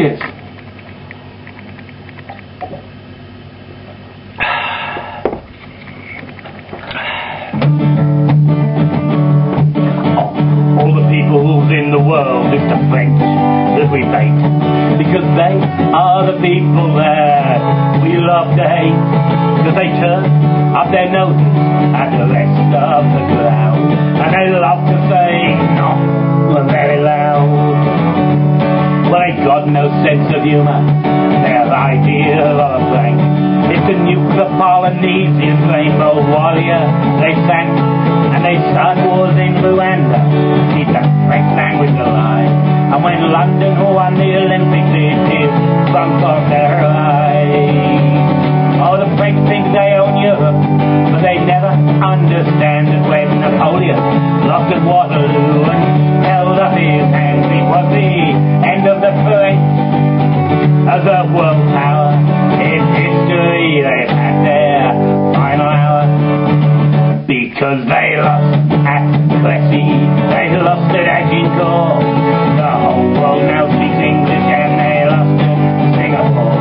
Cheers. All the peoples in the world, it's the French that we hate, because they are the people that we love to hate, because they turn up their noses at the rest of the crowd, and they love to say no very loud. Well, they got no sense of humour, their idea of a prank is to nuke the Polynesians, Rainbow Warrior. They sank and they started wars in Ruanda, keep the French language alive. And when London won the Olympics, it did sprung from their eyes. Oh, the French think they own Europe, but they never understand that when Napoleon lost at Waterloo and held up his hands, it was the end of the French as a world power. In history, they've had their final hour, because they lost at Cressy, they lost at Agincourt. The whole world now speaks English, and they lost at Singapore.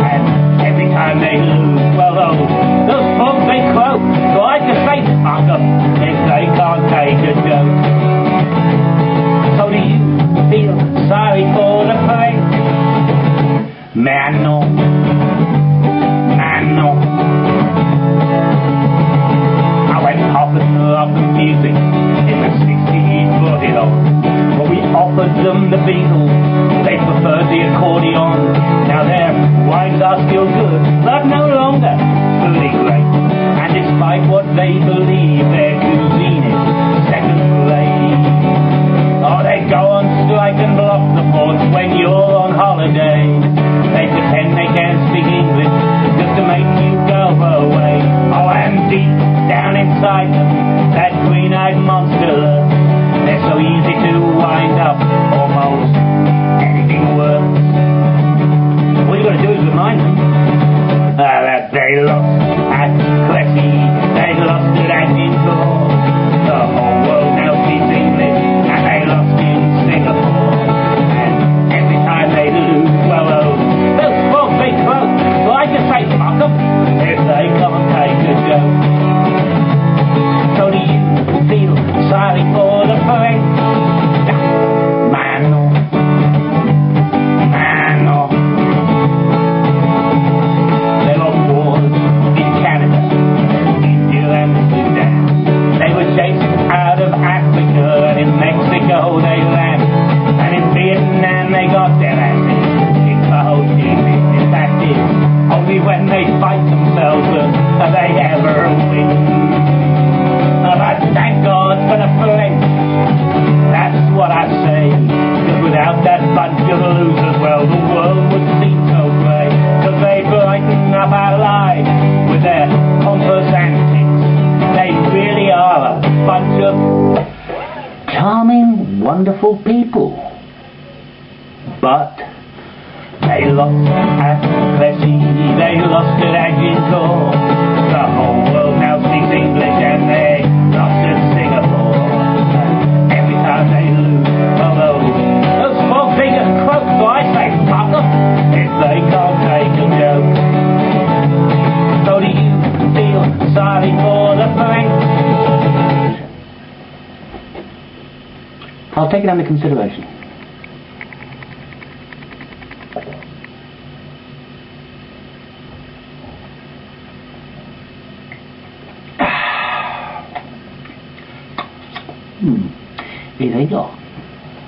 And every time they lose, well, those folks, they croak. So I just say, fuck them, if they can't take a joke. So do you feel sorry for the French? Man, no. Man, no. I went hopping up the music in the 60s, brought it on. But we offered them the Beatles, they preferred the accordion. Now their wines are still good, but no longer truly great. And despite what they believe, their cuisine is second rate. Oh, they go on strike and block the ports when you're on holiday. They pretend they can't speak English just to make you go away. Oh, and deep down inside them, that green-eyed monster lurks. They're so easy to wind up, almost anything works. All you gotta do is remind them that they lost at Cressy, they lost at Agincourt. The whole world now speaks English, and they lost in Singapore. And every time they lose, well, those folks, they croak. So I just say, fuck them, if they can't take a joke. So do you feel sorry for the French? Man, no. Man, no. They lost wars in Canada, India and Sudan. They were chased out of Africa, and in Mexico they ran. And in Vietnam they got their asses kicked for Ho Chi Minh. In fact, it's only when they fight themselves that they ever win. But thank God for the French, that's what I say. Because without that bunch of losers, well, the world would seem so grey. Because they brighten up our lives with their pompous antics. They really are a bunch of charming, wonderful people. But they lost at Cressy, they lost at Agincourt. The whole world now speaks English, and they lost at Singapore. And every time they lose, although those folks, they just croak. So I say, fuck them, if they can't take a joke. So do you feel sorry for the French? I'll take it under consideration. Here they go.